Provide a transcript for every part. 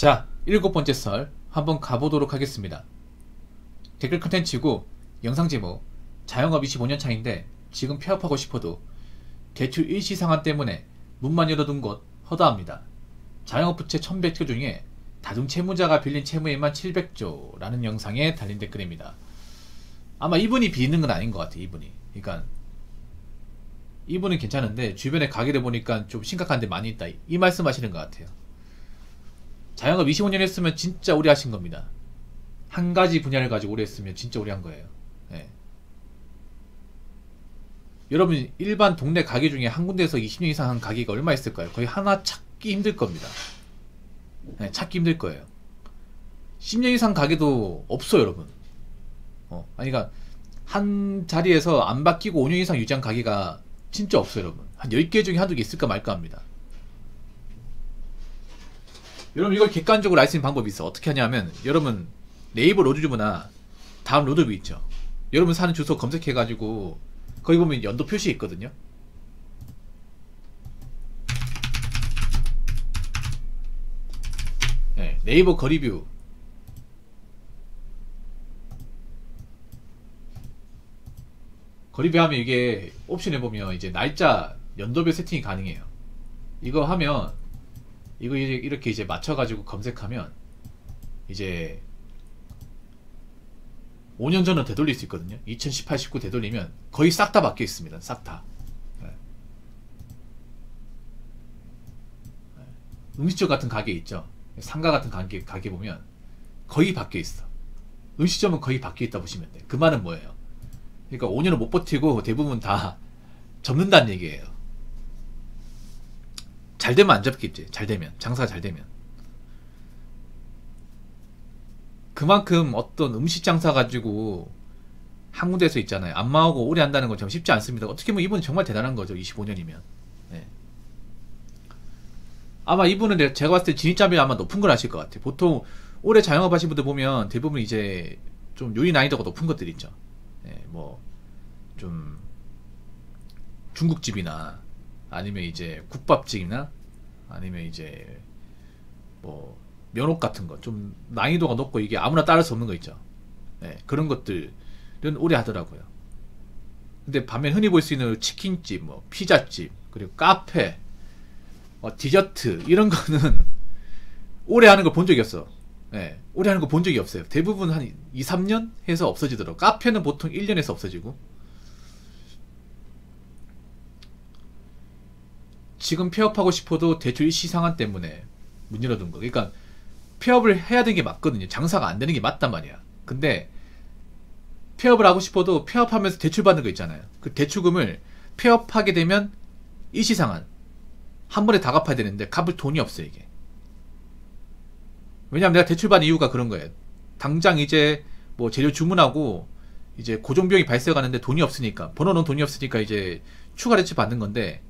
자, 7번째 썰 한번 가보도록 하겠습니다. 댓글 컨텐츠고 영상 제목 자영업 25년 차인데 지금 폐업하고 싶어도 대출 일시 상한 때문에 문만 열어둔 곳 허다합니다. 자영업 부채 1100조 중에 다중채무자가 빌린 채무액만 700조 라는 영상에 달린 댓글입니다. 아마 이분이 비는 건 아닌 것 같아요. 그러니까 이분은 괜찮은데 주변에 가게를 보니까 좀 심각한 데 많이 있다, 이 말씀 하시는 것 같아요. 자영업 25년 했으면 진짜 오래 하신 겁니다. 한 가지 분야를 가지고 오래 했으면 진짜 오래 한 거예요. 네. 여러분 일반 동네 가게 중에 한 군데에서 20년 이상 한 가게가 얼마 있을까요? 거의 하나 찾기 힘들 겁니다. 네, 찾기 힘들 거예요. 10년 이상 가게도 없어요, 여러분. 그러니까 한 자리에서 안 바뀌고 5년 이상 유지한 가게가 진짜 없어요, 여러분. 한 10개 중에 한두 개 있을까 말까 합니다. 여러분 이걸 객관적으로 알 수 있는 방법이 있어. 어떻게 하냐면, 여러분 네이버 로드주부나 다음 로드뷰 있죠. 여러분 사는 주소 검색해가지고 거기 보면 연도 표시 있거든요. 네, 네이버 거리뷰 하면 이게 옵션에 보면 이제 날짜 연도별 세팅이 가능해요. 이거 하면 이거 이렇게 이제 맞춰가지고 검색하면 이제 5년 전으로 되돌릴 수 있거든요. 2018, 19 되돌리면 거의 싹 다 바뀌어 있습니다. 싹 다. 음식점 같은 가게 있죠. 상가 같은 가게 보면 거의 바뀌어 있어. 음식점은 거의 바뀌어 있다 보시면 돼. 그 말은 뭐예요? 그러니까 5년을 못 버티고 대부분 다 접는다는 얘기예요. 잘 되면 안 접겠지. 잘 되면. 장사가 잘 되면. 그만큼 어떤 음식 장사 가지고 한 군데에서 있잖아요. 안 망하고 오래 한다는 건 정말 쉽지 않습니다. 어떻게 보면 이분은 정말 대단한 거죠. 25년이면. 네. 아마 이분은 제가 봤을 때 진입장벽이 아마 높은 걸 아실 것 같아요. 보통 오래 자영업 하신 분들 보면 대부분 이제 좀 요리 난이도가 높은 것들 있죠. 네, 뭐 좀 중국집이나 아니면 이제 국밥집이나 아니면 이제 뭐 면옥 같은 거 좀 난이도가 높고 이게 아무나 따를 수 없는 거 있죠. 네, 그런 것들은 오래 하더라고요. 근데 반면 흔히 볼 수 있는 치킨집, 뭐 피자집, 그리고 카페, 디저트 이런 거는 오래 하는 걸 본 적이 없어. 네, 오래 하는 거 본 적이 없어요. 대부분 한 2, 3년 해서 없어지더라고. 카페는 보통 1년에서 없어지고. 지금 폐업하고 싶어도 대출 일시 상한 때문에 문 열어둔 거. 그러니까 폐업을 해야 되는 게 맞거든요. 장사가 안 되는 게 맞단 말이야. 근데 폐업을 하고 싶어도 폐업하면서 대출 받는 거 있잖아요. 그 대출금을 폐업하게 되면 일시 상한 한 번에 다 갚아야 되는데 갚을 돈이 없어요, 이게. 왜냐면 내가 대출 받는 이유가 그런 거예요. 당장 이제 뭐 재료 주문하고 이제 고정비용이 발생하는데 돈이 없으니까, 번호는 돈이 없으니까 이제 추가 대출 받는 건데,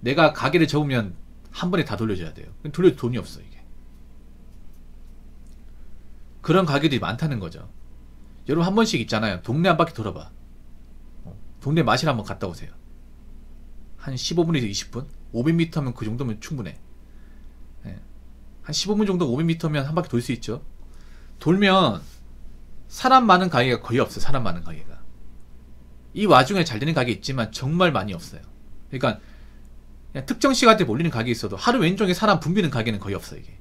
내가 가게를 접으면 한 번에 다 돌려줘야 돼요. 돌려도 돈이 없어, 이게. 그런 가게들이 많다는 거죠. 여러분 한 번씩 있잖아요. 동네 한 바퀴 돌아봐. 동네 마실 한번 갔다 오세요. 한 15분에서 20분? 500m면 그 정도면 충분해. 네. 한 15분 정도 500m면 한 바퀴 돌 수 있죠. 돌면 사람 많은 가게가 거의 없어요. 사람 많은 가게가. 이 와중에 잘 되는 가게 있지만 정말 많이 없어요. 그러니까 그냥 특정 시간대에 몰리는 가게 있어도 하루 왼종일 사람 붐비는 가게는 거의 없어요, 이게.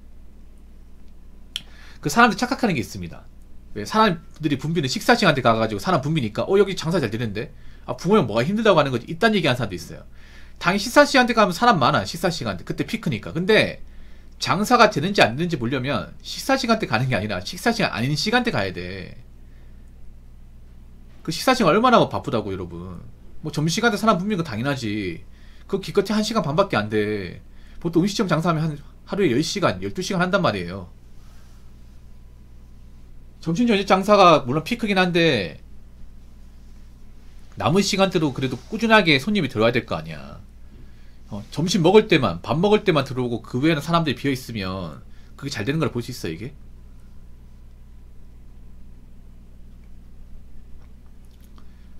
그 사람들이 착각하는 게 있습니다. 왜 사람들이 붐비는 식사 시간대 가가지고 사람 붐비니까 여기 장사 잘 되는데 부모님 뭐가 힘들다고 하는 거지, 이딴 얘기 하는 사람도 있어요. 당연히 식사 시간대 가면 사람 많아. 식사 시간대 그때 피크니까. 근데 장사가 되는지 안 되는지 보려면 식사 시간대 가는 게 아니라 식사 시간 아닌 시간대 가야 돼. 그 식사 시간 얼마나 바쁘다고, 여러분. 뭐 점심시간대 사람 붐비는 거 당연하지. 그 기껏해 1시간 반밖에 안 돼. 보통 음식점 장사하면 하루에 10시간, 12시간 한단 말이에요. 점심 저녁 장사가 물론 피크긴 한데 남은 시간대도 그래도 꾸준하게 손님이 들어와야 될 거 아니야. 점심 먹을 때만, 밥 먹을 때만 들어오고 그 외에는 사람들이 비어있으면 그게 잘 되는 걸 볼 수 있어, 이게?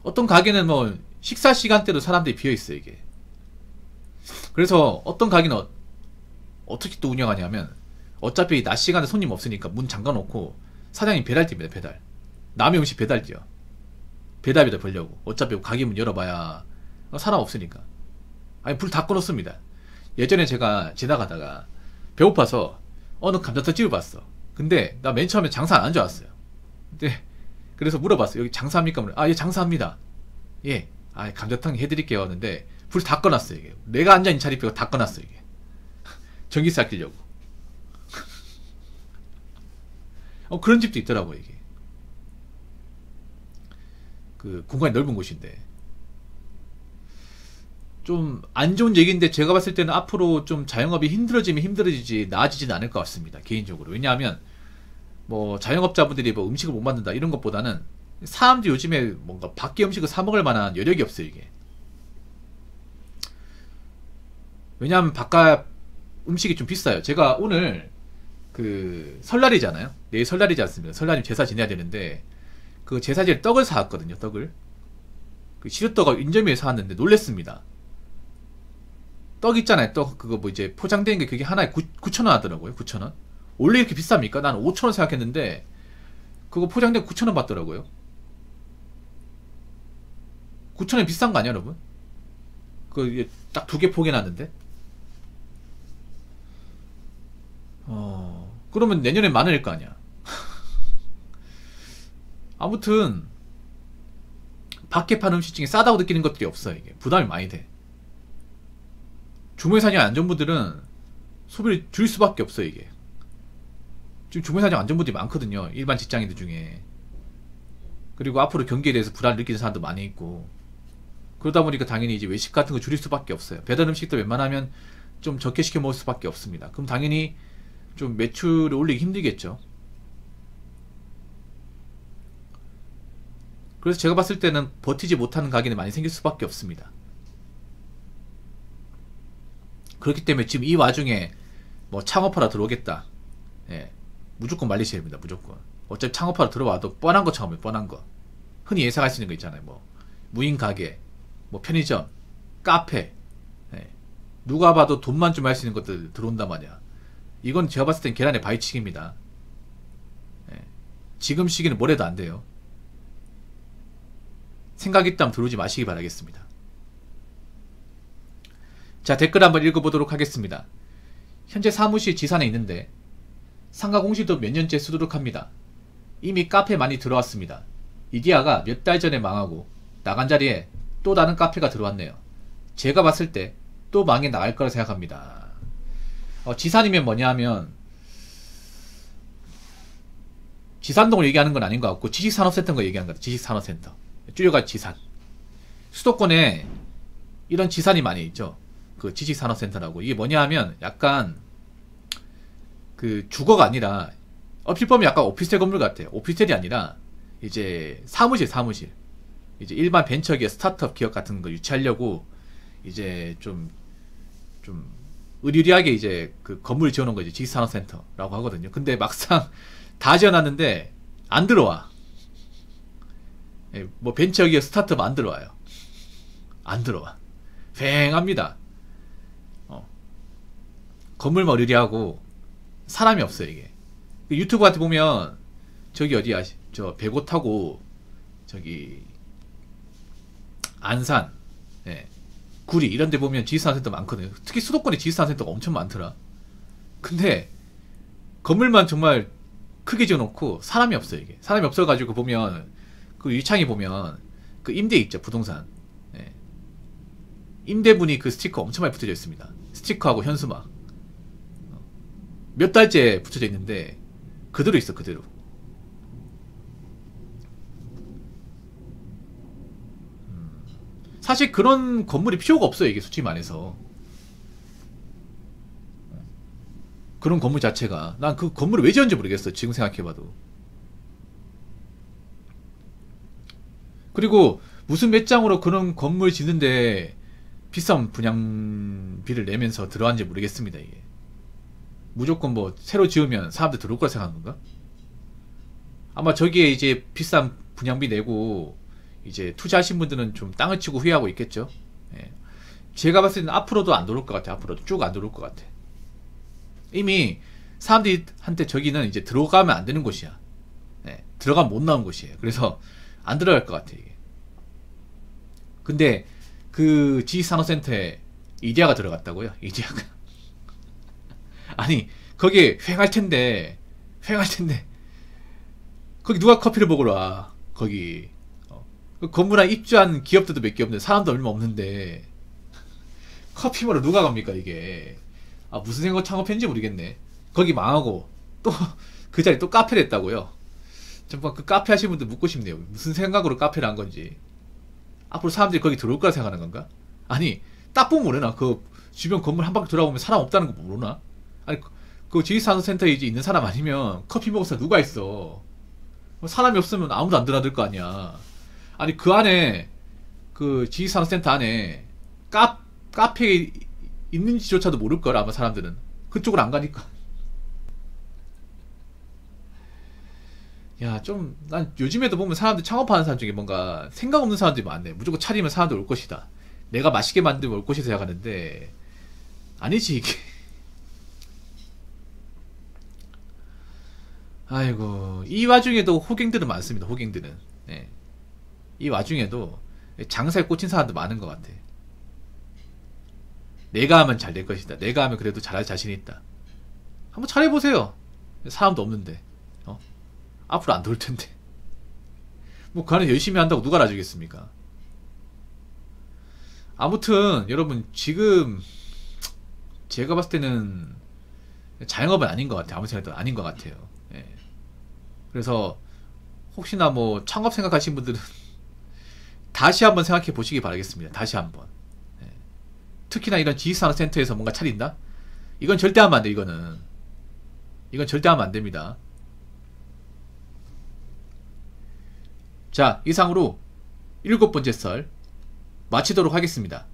어떤 가게는 뭐 식사 시간대도 사람들이 비어있어, 이게. 그래서 어떤 가게는 어떻게 또 운영하냐면 어차피 낮 시간에 손님 없으니까 문 잠가놓고 사장님 배달띠입니다. 배달. 남의 음식 배달띠요. 배달비도 벌려고. 어차피 가게 문 열어봐야 사람 없으니까. 아니 불 다 꺼놓습니다. 예전에 제가 지나가다가 배고파서 어느 감자탕집을 봤어. 근데 나 맨 처음에 장사 안 한 줄 알았어요. 근데 그래서 물어봤어. 여기 장사합니까? 아, 예, 장사합니다. 예. 아, 감자탕 해드릴게요. 하는데 불 다 꺼놨어 이게. 내가 앉아있는 자리 빼고 다 꺼놨어 이게. 전기세 아끼려고. 그런 집도 있더라고 이게. 그 공간이 넓은 곳인데 좀 안 좋은 얘기인데, 제가 봤을 때는 앞으로 좀 자영업이 힘들어지면 힘들어지지 나아지지는 않을 것 같습니다 개인적으로. 왜냐하면 뭐 자영업자분들이 뭐 음식을 못 만든다 이런 것보다는 사람들이 요즘에 뭔가 밖에 음식을 사 먹을 만한 여력이 없어요 이게. 왜냐하면 바깥 음식이 좀 비싸요. 제가 오늘 그 설날이잖아요. 내일 설날이지 않습니까? 설날이면 제사 지내야 되는데 그 제사 지낼 떡을 사왔거든요. 떡을. 그 시루떡을 인절미에 사왔는데 놀랬습니다. 떡 있잖아요. 떡 그거 뭐 이제 포장된 게 그게 하나에 9,000원 하더라고요. 9,000원. 원래 이렇게 비쌉니까? 난 5,000원 생각했는데 그거 포장된 9,000원 받더라고요. 9,000원 비싼 거 아니야, 여러분? 그 딱 2개 포개놨는데. 그러면 내년엔 10,000원일 거 아니야. 아무튼 밖에 파는 음식 중에 싸다고 느끼는 것들이 없어. 이게 부담이 많이 돼. 주무회사장 안전분들은 소비를 줄일 수밖에 없어 이게. 지금 주무회사장 안전분들이 많거든요, 일반 직장인들 중에. 그리고 앞으로 경기에 대해서 불안을 느끼는 사람도 많이 있고. 그러다 보니까 당연히 이제 외식 같은 거 줄일 수밖에 없어요. 배달 음식도 웬만하면 좀 적게 시켜 먹을 수밖에 없습니다. 그럼 당연히 좀 매출을 올리기 힘들겠죠. 그래서 제가 봤을 때는 버티지 못하는 가게는 많이 생길 수밖에 없습니다. 그렇기 때문에 지금 이 와중에 뭐 창업하러 들어오겠다, 예, 무조건 말리셔야 됩니다. 무조건. 어차피 창업하러 들어와도 뻔한 거 처음에 뻔한 거 흔히 예상할 수 있는 거 있잖아요. 뭐 무인 가게, 뭐 편의점, 카페, 예, 누가 봐도 돈만 좀 할 수 있는 것들 들어온단 말이야. 이건 제가 봤을 땐 계란의 바위치기입니다. 예, 지금 시기는 뭐래도 안 돼요. 생각 있다면 들어오지 마시기 바라겠습니다. 자, 댓글 한번 읽어보도록 하겠습니다. 현재 사무실 지산에 있는데 상가 공실도 몇 년째 수두룩합니다. 이미 카페 많이 들어왔습니다. 이디야가 몇 달 전에 망하고 나간 자리에 또 다른 카페가 들어왔네요. 제가 봤을 때 또 망해 나갈 거라 생각합니다. 지산이면 뭐냐 하면 지산동을 얘기하는 건 아닌 것 같고 지식산업센터인 거 얘기하는 것 같아요. 지식산업센터. 줄여가 지산. 수도권에 이런 지산이 많이 있죠. 그 지식산업센터라고. 이게 뭐냐 하면 약간 그 주거가 아니라 얼핏 보면 약간 오피스텔 건물 같아요. 오피스텔이 아니라 이제 사무실. 이제 일반 벤처기업, 스타트업 기업 같은 거 유치하려고 이제 좀 의리의리하게 이제 그 건물 지어놓은 거 이제 지식산업센터라고 하거든요. 근데 막상 다 지어놨는데 안 들어와. 예, 뭐 벤처기업, 스타트업 안 들어와요. 안 들어와. 휑합니다. 건물만 의리하고 사람이 없어요 이게. 유튜브 같은 보면 저기 어디야, 저 배고 타고 저기 안산, 예, 구리 이런 데 보면 지식산업센터 많거든요. 특히 수도권에 지식산업센터가 엄청 많더라. 근데 건물만 정말 크게 지어놓고 사람이 없어요 이게. 사람이 없어가지고 보면 그 유창에 보면 그 임대 있죠, 부동산. 예. 임대분이 그 스티커 엄청 많이 붙여져 있습니다. 스티커하고 현수막 몇 달째 붙여져 있는데 그대로 있어, 그대로. 사실 그런 건물이 필요가 없어요 이게, 솔직히 말해서. 그런 건물 자체가, 난 그 건물을 왜 지었는지 모르겠어 지금 생각해봐도. 그리고 무슨 몇 장으로 그런 건물 짓는데 비싼 분양비를 내면서 들어왔는지 모르겠습니다 이게. 무조건 뭐 새로 지으면 사람들 들어올 거라 생각하는 건가? 아마 저기에 이제 비싼 분양비 내고 이제 투자하신 분들은 좀 땅을 치고 후회하고 있겠죠. 예. 제가 봤을 때는 앞으로도 안 들어올 것 같아. 앞으로도 쭉 안 들어올 것 같아. 이미 사람들한테 저기는 이제 들어가면 안 되는 곳이야. 네, 들어가면 못 나온 곳이에요. 그래서 안 들어갈 것 같아 이게. 근데 그 지식산업센터에 이디야가 들어갔다고요? 이디야가. 아니 거기에 휑할 텐데 거기 누가 커피를 먹으러 와 거기. 그 건물 안에 입주한 기업들도 몇 개 없는데 사람도 얼마 없는데 커피 먹으러 누가 갑니까 이게. 아 무슨 생각 창업했는지 모르겠네. 거기 망하고 또 그 자리 또 카페를 했다고요? 정말 그 카페 하시는 분들 묻고 싶네요. 무슨 생각으로 카페를 한 건지. 앞으로 사람들이 거기 들어올 거라 생각하는 건가? 아니 딱 보면 모르나? 그 주변 건물 한 바퀴 돌아보면 사람 없다는 거 모르나? 아니 그 지식산업센터에 이제 있는 사람 아니면 커피 먹을 사람 누가 있어? 사람이 없으면 아무도 안 드나들 거 아니야. 아니 그 안에 그 지식산업센터 안에 카페에 있는지조차도 모를 걸 아마 사람들은. 그쪽으로 안 가니까. 야, 좀, 난 요즘에도 보면 사람들 창업하는 사람 중에 뭔가 생각 없는 사람들이 많네. 무조건 차리면 사람들 올 것이다. 내가 맛있게 만들면 올 것이다 생각하는데, 아니지, 이게. 아이고, 이 와중에도 호갱들은 많습니다, 호갱들은. 네. 이 와중에도 장사에 꽂힌 사람도 많은 것 같아. 내가 하면 잘 될 것이다. 내가 하면 그래도 잘할 자신이 있다. 한번 잘해보세요. 사람도 없는데. 앞으로 안 들어올 텐데. 뭐, 그 안에 열심히 한다고 누가 놔주겠습니까? 아무튼, 여러분, 지금, 제가 봤을 때는, 자영업은 아닌 것 같아요. 아무 생각도 아닌 것 같아요. 예. 그래서, 혹시나 뭐, 창업 생각하신 분들은, 다시 한번 생각해 보시기 바라겠습니다. 다시 한번. 예. 특히나 이런 지식산업센터에서 뭔가 차린다? 이건 절대 하면 안 돼, 이거는. 이건 절대 하면 안 됩니다. 자, 이상으로 7번째 썰 마치도록 하겠습니다.